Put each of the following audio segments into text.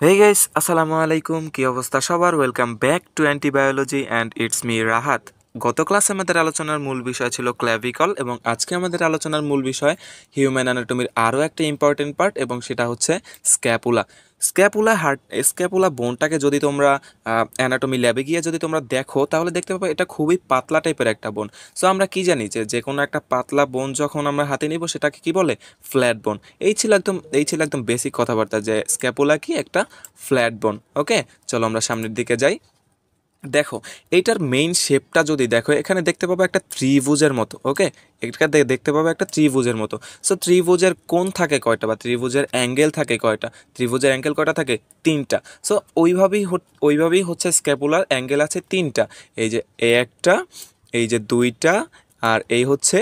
Hey guys, আসসালামু আলাইকুম। কি অবস্থা সবার? Welcome back to antibiology and it's me Rahat. গত ক্লাসে আমাদের আলোচনার মূল বিষয় ছিল ক্ল্যাভিকল এবং আজকে আমাদের আলোচনার মূল বিষয় হিউম্যান অ্যানাটমির আরও একটা ইম্পর্টেন্ট পার্ট এবং সেটা হচ্ছে স্ক্যাপুলা। স্ক্যাপুলা বোনটাকে যদি তোমরা অ্যানাটমি ল্যাবে গিয়ে যদি তোমরা দেখো তাহলে দেখতে পাবে এটা খুবই পাতলা টাইপের একটা বোন। সো আমরা কি জানি যে কোনো একটা পাতলা বোন যখন আমরা হাতে নিব সেটাকে কি বলে? ফ্ল্যাট বোন। এই ছিল একদম বেসিক কথাবার্তা যে স্ক্যাপুলা কি একটা ফ্ল্যাট বোন। ওকে, চলো আমরা সামনের দিকে যাই। দেখো, এইটার মেইন শেপটা যদি দেখো এখানে দেখতে পাবো একটা ত্রিভুজের মতো। ওকে, এটা দেখতে পাবো একটা ত্রিভুজের মতো। সো ত্রিভুজের কোণ থাকে কয়টা বা ত্রিভুজের অ্যাঙ্গেল থাকে কয়টা? ত্রিভুজের অ্যাঙ্গেল কয়টা থাকে? তিনটা। সো ওইভাবেই হচ্ছে স্ক্যাপুলার অ্যাঙ্গেল আছে তিনটা। এই যে একটা, এই যে দুইটা, আর এই হচ্ছে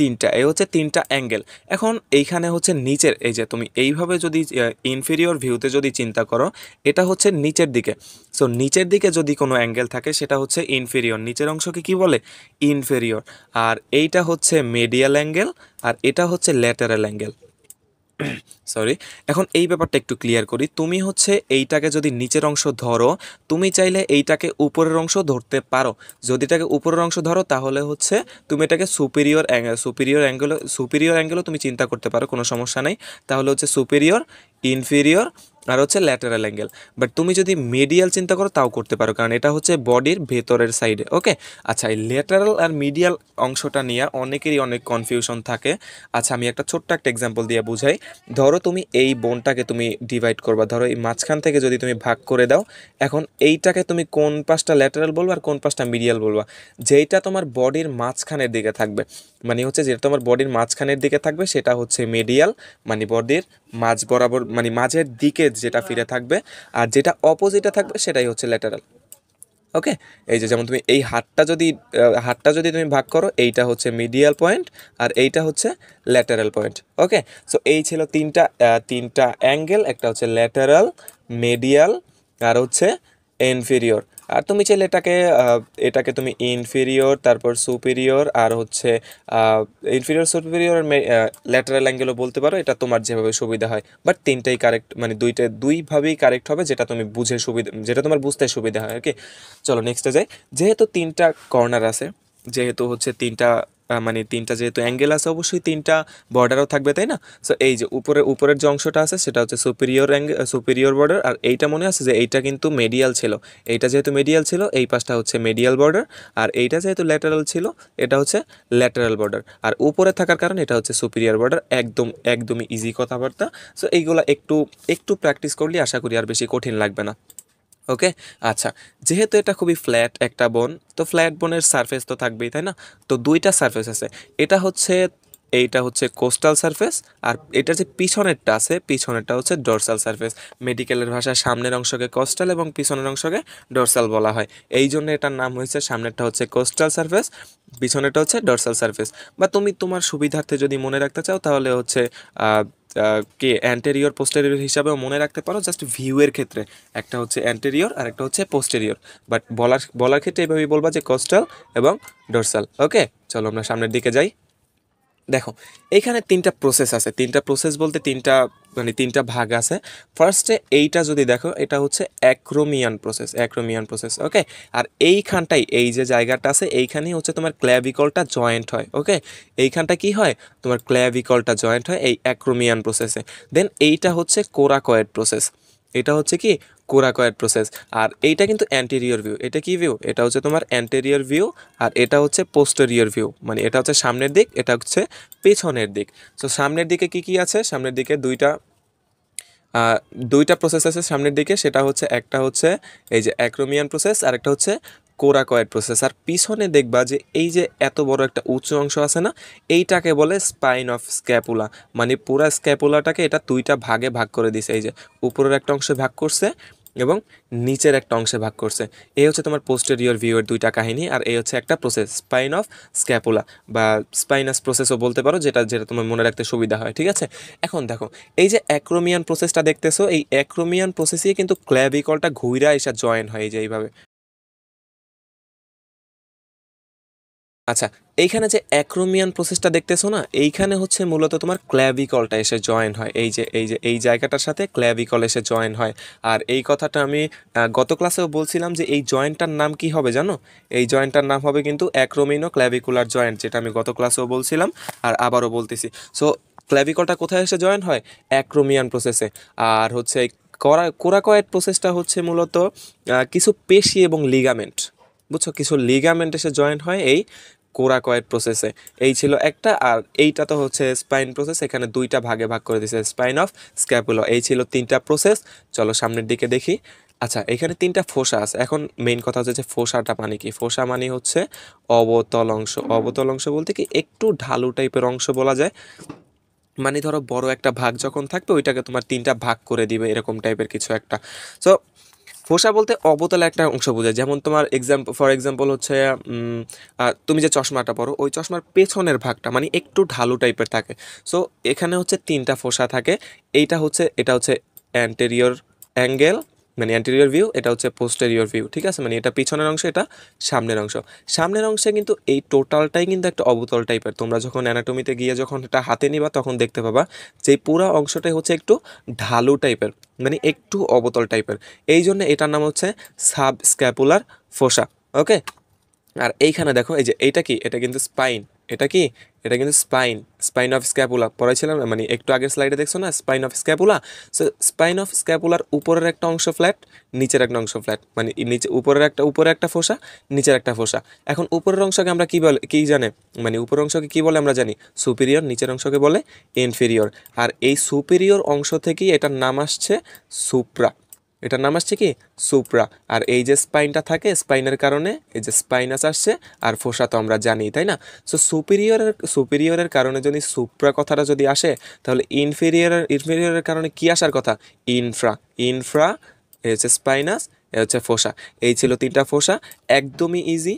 তিনটা। এই হচ্ছে তিনটা অ্যাঙ্গেল। এখন এইখানে হচ্ছে নিচের, এই যে তুমি এইভাবে যদি ইনফেরিয়র ভিউতে যদি চিন্তা করো, এটা হচ্ছে নিচের দিকে। সো নিচের দিকে যদি কোনো অ্যাঙ্গেল থাকে সেটা হচ্ছে ইনফেরিয়র। নিচের অংশকে কি বলে? ইনফেরিয়র। আর এইটা হচ্ছে মেডিয়াল অ্যাঙ্গেল, আর এটা হচ্ছে ল্যাটারাল অ্যাঙ্গেল। সরি, এখন এই ব্যাপারটা একটু ক্লিয়ার করি। তুমি হচ্ছে এইটাকে যদি নিচের অংশ ধরো, তুমি চাইলে এইটাকে উপরের অংশ ধরতে পারো। যদি এটাকে উপরের অংশ ধরো তাহলে হচ্ছে তুমি এটাকে সুপিরিয়র অ্যাঙ্গেলও তুমি চিন্তা করতে পারো, কোনো সমস্যা নেই। তাহলে হচ্ছে সুপিরিয়র, ইনফেরিয়র, আর হচ্ছে ল্যাটারাল অ্যাঙ্গেল। বাট তুমি যদি মিডিয়াল চিন্তা করো তাও করতে পারো, কারণ এটা হচ্ছে বডির ভেতরের সাইডে। ওকে, আচ্ছা, এই ল্যাটারাল আর মিডিয়াল অংশটা নিয়ে অনেকেরই অনেক কনফিউশন থাকে। আচ্ছা, আমি একটা ছোট্ট একটা এক্সাম্পল দিয়ে বুঝাই। ধরো তুমি এই বোনটাকে তুমি ডিভাইড করবা, ধরো এই মাঝখান থেকে যদি তুমি ভাগ করে দাও, এখন এইটাকে তুমি কোন পাশটা ল্যাটারাল বলবা আর কোন পাশটা মিডিয়াল বলবা? যেইটা তোমার বডির মাঝখানের দিকে থাকবে, মানে হচ্ছে যেটা তোমার বডির মাঝখানের দিকে থাকবে সেটা হচ্ছে মিডিয়াল, মানে বডির মাঝ বরাবর, মানে মাঝের দিকে যেটা ফিরে থাকবে। আর যেটা অপোজিটে থাকবে সেটাই হচ্ছে ল্যাটারাল। ওকে, এই যে যেমন তুমি এই হাতটা যদি তুমি ভাগ করো, এইটা হচ্ছে মিডিয়াল পয়েন্ট আর এইটা হচ্ছে ল্যাটারাল পয়েন্ট। ওকে, সো এই ছিল তিনটা অ্যাঙ্গেল, একটা হচ্ছে ল্যাটারাল, মিডিয়াল, আর হচ্ছে ইনফেরিয়র। আর তুমি চাইলে এটাকে তুমি ইনফেরিয়র, তারপর সুপিরিয়র, আর হচ্ছে ইনফেরিয়র, সুপিরিয়র, ল্যাটারাল অ্যাঙ্গেলও বলতে পারো। এটা তোমার যেভাবে সুবিধা হয়, বাট তিনটাই কারেক্ট, মানে দুইভাবেই কারেক্ট হবে, যেটা তোমার বুঝতে সুবিধা হয়। ওকে, চলো নেক্সটে যাই। যেহেতু তিনটা কর্নার আছে, যেহেতু হচ্ছে মানে তিনটা যেহেতু অ্যাঙ্গেল আছে, অবশ্যই তিনটা বর্ডারও থাকবে, তাই না? সো এই যে উপরের যে অংশটা আছে সেটা হচ্ছে সুপিরিয়র বর্ডার। আর এইটা মনে আছে যে এইটা কিন্তু মেডিয়াল ছিল। এইটা যেহেতু মেডিয়াল ছিল এই পাশটা হচ্ছে মেডিয়াল বর্ডার। আর এইটা যেহেতু ল্যাটারাল ছিল এটা হচ্ছে ল্যাটারাল বর্ডার। আর উপরে থাকার কারণে এটা হচ্ছে সুপিরিয়র বর্ডার। একদমই ইজি কথাবার্তা। সো এইগুলা একটু একটু প্র্যাকটিস করলে আশা করি আর বেশি কঠিন লাগবে না। ওকে, আচ্ছা, যেহেতু এটা খুবই ফ্ল্যাট একটা বোন, তো ফ্ল্যাট বোনের সারফেস তো থাকবেই, তাই না? তো দুইটা সারফেস আছে। এইটা হচ্ছে কোস্টাল সারফেস, আর এটা যে পিছনেরটা হচ্ছে ডর্সাল সারফেস। মেডিকেলের ভাষায় সামনের অংশকে কোস্টাল এবং পিছনের অংশকে ডর্সাল বলা হয়। এই জন্য এটার নাম হয়েছে, সামনেরটা হচ্ছে কোস্টাল সারফেস, পিছনেরটা হচ্ছে ডর্সাল সারফেস। বা তুমি তোমার সুবিধার্থে যদি মনে রাখতে চাও তাহলে হচ্ছে কে অ্যান্টেরিয়র পোস্টেরিয়র হিসাবেও মনে রাখতে পারো, জাস্ট ভিউয়ের ক্ষেত্রে। একটা হচ্ছে অ্যান্টেরিয়র আর একটা হচ্ছে পোস্টেরিয়র। বাট বলার ক্ষেত্রে এভাবেই বলবা যে কোস্টাল এবং ডোরসাল। ওকে, চলো আমরা সামনের দিকে যাই। দেখো, এইখানে তিনটা প্রসেস আছে। তিনটা প্রসেস বলতে তিনটা ভাগ আছে। ফার্স্টে এইটা যদি দেখো, এটা হচ্ছে অ্যাক্রোমিয়ান প্রসেস। ওকে, আর এইখানটাই, এই যে জায়গাটা আছে এইখানেই হচ্ছে তোমার ক্ল্যাভিকলটা জয়েন্ট হয়। ওকে, এইখানটা কি হয়? তোমার ক্ল্যাভিকলটা জয়েন্ট হয় এই অ্যাক্রোমিয়ান প্রসেসে। দেন এইটা হচ্ছে কোরাকয়েড প্রসেস। এটা হচ্ছে কি? Coracoid process. আর এইটা কিন্তু অ্যান্টেরিয়র ভিউ। এটা কি ভিউ? এটা হচ্ছে তোমার অ্যান্টেরিয়র ভিউ। আর এটা হচ্ছে পোস্টেরিয়র ভিউ, মানে এটা হচ্ছে সামনের দিক, এটা হচ্ছে পেছনের দিক। সো সামনের দিকে কি কি আছে? সামনের দিকে দুইটা প্রসেস আছে সামনের দিকে। সেটা হচ্ছে, একটা হচ্ছে এই যে অ্যাক্রোমিয়ান প্রসেস, আর একটা হচ্ছে কোরাকয়েড প্রসেস। আর পিছনে দেখবা যে এই যে এত বড় একটা উঁচু অংশ আছে না, এইটাকে বলে স্পাইন অফ স্ক্যাপুলা। মানে পুরা স্ক্যাপুলাটাকে এটা দুইটা ভাগে ভাগ করে দিছে। এই যে উপরের একটা অংশে ভাগ করছে এবং নিচের একটা অংশে ভাগ করছে। এই হচ্ছে তোমার পোস্টেরিয়র ভিউয়ের দুইটা কাহিনী। আর এই হচ্ছে একটা প্রসেস, স্পাইন অফ স্ক্যাপুলা বা স্পাইনাস প্রসেসও বলতে পারো, যেটা যেটা তোমার মনে রাখতে সুবিধা হয়। ঠিক আছে, এখন দেখো, এই যে অ্যাক্রোমিয়ান প্রসেসটা দেখতেছো, এই অ্যাক্রোমিয়ান প্রসেসে কিন্তু ক্ল্যাভিকলটা ঘুইরা এসে জয়েন হয় এই যে এইভাবে। আচ্ছা, এইখানে যে অ্যাক্রোমিয়ান প্রসেসটা দেখতেছো না, এইখানে হচ্ছে মূলত তোমার ক্ল্যাভিকলটা এসে জয়েন হয়, এই যে এই জায়গাটার সাথে ক্ল্যাভিকল এসে জয়েন হয়। আর এই কথাটা আমি গত ক্লাসেও বলছিলাম যে এই জয়েন্টটার নাম কি হবে জানো? এই জয়েন্টটার নাম হবে কিন্তু অ্যাক্রোমিনো ক্ল্যাভিকুলার জয়েন্ট, যেটা আমি গত ক্লাসেও বলছিলাম আর আবারও বলতেছি। সো ক্ল্যাভিকলটা কোথায় এসে জয়েন হয়? অ্যাক্রোমিয়ান প্রসেসে। আর হচ্ছে কোরাকয়েড প্রসেসটা হচ্ছে মূলত কিছু পেশি এবং লিগামেন্ট, বুঝছো, কিছু লিগামেন্ট এসে জয়েন হয় এই কোরাকয়েড প্রসেসে। এই ছিল একটা, আর এইটা তো হচ্ছে স্পাইন প্রসেস, এখানে দুইটা ভাগে ভাগ করে দিয়েছে, স্পাইন অফ স্ক্যাপুলা। এই ছিল তিনটা প্রসেস। চলো সামনের দিকে দেখি। আচ্ছা, এখানে তিনটা ফোসা আছে। এখন মেইন কথা হচ্ছে যে ফোসাটা মানে কি? ফোসা মানে হচ্ছে অবতল অংশ। অবতল অংশ বলতে কি একটু ঢালু টাইপের অংশ বলা যায়। মানে ধরো বড় একটা ভাগ যখন থাকবে ওইটাকে তোমার তিনটা ভাগ করে দিবে, এরকম টাইপের কিছু একটা। সো ফোসা বলতে অবতলে একটা অংশ বোঝায়। যেমন তোমার ফর এক্সাম্পল হচ্ছে তুমি যে চশমাটা পরো ওই চশমার পেছনের ভাগটা মানে একটু ঢালু টাইপের থাকে। সো এখানে হচ্ছে তিনটা ফোসা থাকে। এটা হচ্ছে অ্যান্টেরিয়র অ্যাঙ্গেল, মানে অ্যান্টেরিয়র ভিউ, এটা হচ্ছে পোস্টেরিয়র ভিউ, ঠিক আছে? মানে এটা পিছনের অংশ, এটা সামনের অংশ। সামনের অংশে কিন্তু এই টোটালটাই কিন্তু একটা অবতল টাইপের। তোমরা যখন অ্যানাটমিতে গিয়ে যখন এটা হাতে নিবা তখন দেখতে পাবা যে এই পুরো অংশটাই হচ্ছে একটু ঢালু টাইপের, মানে একটু অবতল টাইপের। এই জন্য এটার নাম হচ্ছে সাব স্ক্যাপুলার ফোসা। ওকে, আর এইখানে দেখো এই যে এইটা কি, এটা কিন্তু স্পাইন। এটা কি? এটা কিন্তু স্পাইন, স্পাইন অফ স্ক্যাপুলা পড়াইছিলাম, মানে একটু আগের স্লাইডে দেখছো না, spine of scapula. So spine of scapular উপরের একটা অংশ ফ্ল্যাট, নিচের একটা অংশ ফ্ল্যাট, মানে নিচে উপরে একটা ফোসা, নিচের একটা ফোসা। এখন উপরের অংশকে আমরা কি বলে, কি জানে, মানে উপরের অংশকে কি বলে আমরা জানি সুপিরিয়র, নিচের অংশকে বলে ইনফেরিয়র। আর এই সুপিরিয়র অংশ থেকেই এটার নাম আসছে সুপ্রা। এটার নাম আসছে কি? সুপ্রা। আর এই যে স্পাইনটা থাকে, স্পাইনের কারণে এই যে স্পাইনাস আসছে, আর ফোসা তো আমরা জানি, তাই না? সো সুপিরিয়রের কারণে যদি সুপ্রা কথাটা যদি আসে, তাহলে ইনফেরিয়রের কারণে কি আসার কথা? ইনফ্রা। ইনফ্রা, এ হচ্ছে স্পাইনাস, এ হচ্ছে ফোসা। এই ছিল তিনটা ফোসা, একদমই ইজি।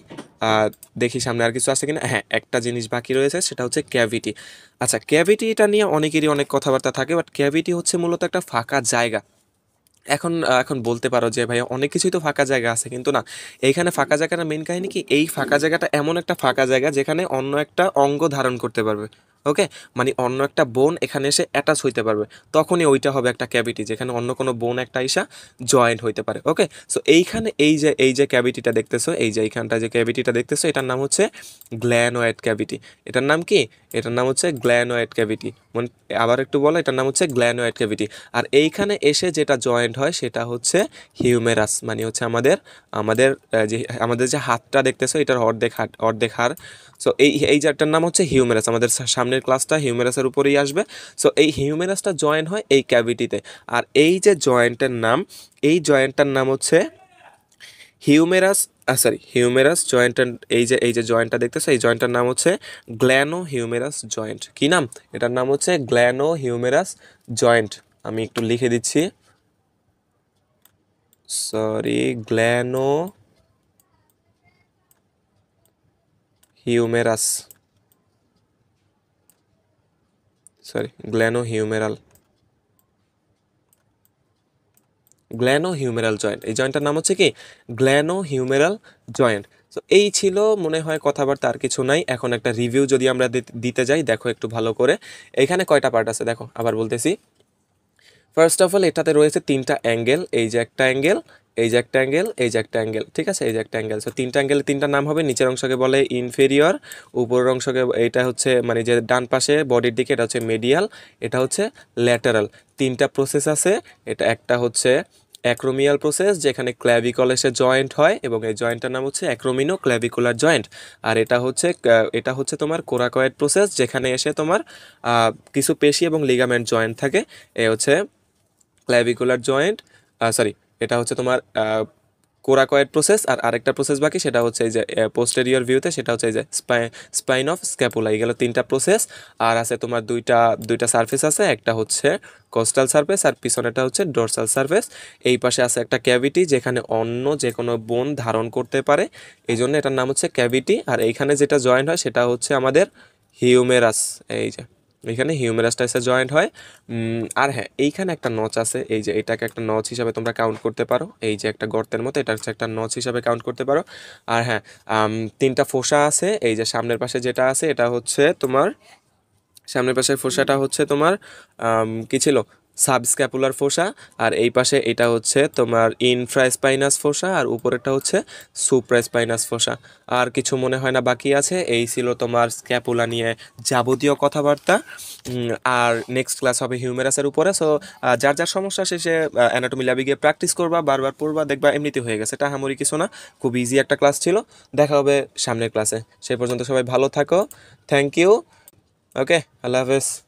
আর দেখি সামনে আর কিছু আছে কিনা। হ্যাঁ, একটা জিনিস বাকি রয়েছে, সেটা হচ্ছে ক্যাভিটি। আচ্ছা, ক্যাভিটিটা নিয়ে অনেকেরই অনেক কথাবার্তা থাকে, বাট ক্যাভিটি হচ্ছে মূলত একটা ফাঁকা জায়গা। এখন এখন বলতে পারো যে ভাই অনেক কিছুই তো ফাঁকা জায়গা আছে, কিন্তু না, এইখানে ফাঁকা জায়গাটার মেন কাহিনী কি, এই ফাঁকা জায়গাটা এমন একটা ফাঁকা জায়গা যেখানে অন্য একটা অঙ্গ ধারণ করতে পারবে। ওকে, মানে অন্য একটা বোন এখানে এসে অ্যাটাচ হইতে পারবে, তখনই ওইটা হবে একটা ক্যাভিটি, যেখানে অন্য কোনো বোন একটা ইসা জয়েন্ট হইতে পারে। ওকে, সো এইখানে এই যে ক্যাভিটিটা দেখতেছো, এই যে এইখানটা যে ক্যাভিটিটা দেখতেছো, এটার নাম হচ্ছে গ্ল্যানোয়েড ক্যাভিটি। এটার নাম কি? এটার নাম হচ্ছে গ্ল্যানোয়েড ক্যাভিটি। মানে আবার একটু বলো, এটার নাম হচ্ছে গ্ল্যানোয়েড ক্যাভিটি। আর এইখানে এসে যেটা জয়েন্ট হয় সেটা হচ্ছে হিউমেরাস, মানে হচ্ছে আমাদের আমাদের আমাদের যে হাতটা দেখতেছো, এটার অর্ধেক হাড়। সো এই জায়গাটার নাম হচ্ছে হিউমেরাস। আমাদের সামনের ক্লাসটা হিউমেরাসের উপরেই আসবে। সো এই হিউমেরাসটা জয়েন হয় এই ক্যাভিটিতে। আর এই যে জয়েন্টের নাম, এই জয়েন্টটার নাম হচ্ছে হিউমেরাস, হিউমেরাস জয়েন্ট। এই যে জয়েন্টটা দেখতেছো, এই জয়েন্টটার নাম হচ্ছে গ্ল্যানো হিউমেরাস জয়েন্ট। কি নাম? এটার নাম হচ্ছে গ্ল্যানো হিউমেরাস জয়েন্ট। আমি একটু লিখে দিচ্ছি, sorry, gleno humerus, glenohumeral, glenohumeral joint. এই জয়েন্টটার নাম হচ্ছে কি? Glenohumeral joint. তো এই ছিল মনে হয় কথাবার্তা, আর কিছু নাই। এখন একটা রিভিউ যদি আমরা দিতে যাই, দেখো একটু ভালো করে, এখানে কয়টা পার্ট আছে দেখো, আবার বলতেছি। ফার্স্ট অফ অল এটাতে রয়েছে তিনটা অ্যাঙ্গেল, এই যে একটা অ্যাঙ্গেল, এই যে একটা অ্যাঙ্গেল, এই যে একটা অ্যাঙ্গেল, ঠিক আছে? এই যে একটা অ্যাঙ্গেল। সো তিনটা অ্যাঙ্গেল, তিনটা নাম হবে। নিচের অংশকে বলে ইনফেরিয়র, উপরের অংশকে, এটা হচ্ছে মানে যে ডান পাশে বডির দিকে, এটা হচ্ছে মেডিয়াল, এটা হচ্ছে ল্যাটারাল। তিনটা প্রসেস আছে। এটা একটা হচ্ছে অ্যাক্রোমিয়াল প্রসেস, যেখানে ক্ল্যাভিকল এসে জয়েন্ট হয়, এবং এই জয়েন্টটার নাম হচ্ছে অ্যাক্রোমিনো ক্ল্যাভিকুলার জয়েন্ট। আর এটা হচ্ছে তোমার কোরাকয়েড প্রসেস, যেখানে এসে তোমার কিছু পেশি এবং লিগামেন্ট জয়েন্ট থাকে। এ হচ্ছে ক্ল্যাভিকুলার জয়েন্ট, সরি, এটা হচ্ছে তোমার কোরাকয়েড প্রসেস। আর আরেকটা প্রসেস বাকি, সেটা হচ্ছে এই যে পোস্টেরিয়র ভিউতে, সেটা হচ্ছে এই যে স্পাইন অফ স্ক্যাপুলা। এই গেল তিনটা প্রসেস। আর আছে তোমার দুইটা সারফেস আছে, একটা হচ্ছে কোস্টাল সারফেস আর পিছনেটা হচ্ছে ডোরসাল সারফেস। এই পাশে আছে একটা ক্যাভিটি, যেখানে অন্য যে কোনো বোন ধারণ করতে পারে, এই জন্য এটার নাম হচ্ছে ক্যাভিটি। আর এইখানে যেটা জয়েন্ট হয় সেটা হচ্ছে আমাদের হিউমেরাস। এই যে এখানে হিউমেরাসটা এসে জয়েন্ট হয়। আর হ্যাঁ, এইখানে একটা নচ আছে, এই যে এটাকে একটা নচ হিসাবে তোমরা কাউন্ট করতে পারো, এই যে একটা গর্তের মতো, এটা হচ্ছে একটা নচ হিসাবে কাউন্ট করতে পারো। আর হ্যাঁ, তিনটা ফোসা আছে, এই যে সামনের পাশে যেটা আছে এটা হচ্ছে তোমার, সামনের পাশের ফোসাটা হচ্ছে তোমার কি ছিল, সাবস্ক্যাপুলার ফোসা। আর এই পাশে এটা হচ্ছে তোমার ইনফ্রাস্পাইনাস ফোসা, আর উপরেরটা হচ্ছে সুপ্রাস্পাইনাস ফোসা। আর কিছু মনে হয় না বাকি আছে। এই ছিল তোমার স্ক্যাপুলা নিয়ে যাবতীয় কথাবার্তা। আর নেক্সট ক্লাস হবে হিউমেরাসের উপরে। সো যার যার সমস্যা শেষে অ্যানাটমি ল্যাবে গিয়ে প্র্যাকটিস করবা, বারবার পড়বা, দেখবা এমনিতে হয়ে গেছে। টাহামরি কিছু না, খুব ইজি একটা ক্লাস ছিল। দেখা হবে সামনের ক্লাসে, সেই পর্যন্ত সবাই ভালো থাকো। Thank you. ওকে, আল্লাহ হাফেজ।